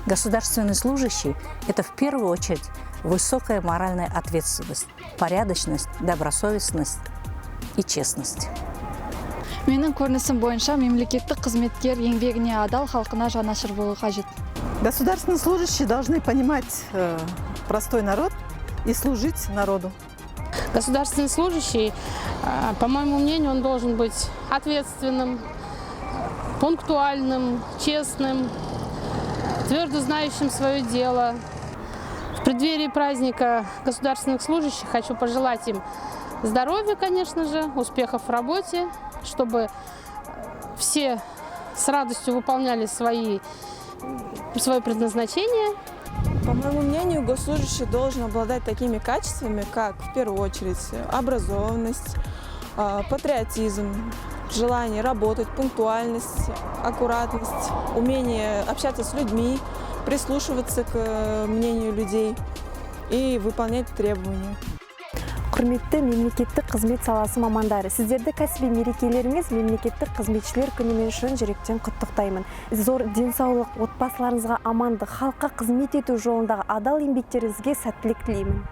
Государственный служащий – это в первую очередь высокая моральная ответственность, порядочность, добросовестность и честность. Менің көрінісім бойынша мемлекеттік қызметкер еңбегіне адал, халқына жанашыр болуы қажет. Государственные служащие должны понимать простой народ и служить народу. Государственный служащий, по моему мнению, он должен быть ответственным, пунктуальным, честным, твердо знающим свое дело. В преддверии праздника государственных служащих хочу пожелать им здоровья, конечно же, успехов в работе, чтобы все с радостью выполняли свое предназначение. По моему мнению, госслужащий должен обладать такими качествами, как, в первую очередь, образованность, патриотизм, желание работать, пунктуальность, аккуратность, умение общаться с людьми, прислушиваться к мнению людей и выполнять требования. Құрметті мемлекеттік қызмет саласы мамандары, сіздерді кәсіби мерекелеріңіз мемлекеттік қызметшілер күнімен шын жүректен құттықтаймын. Зор денсаулық, отбасыларыңызға амандық, халыққа қызмет ету жолындағы адал еңбектеріңізге сәттілік тілеймін.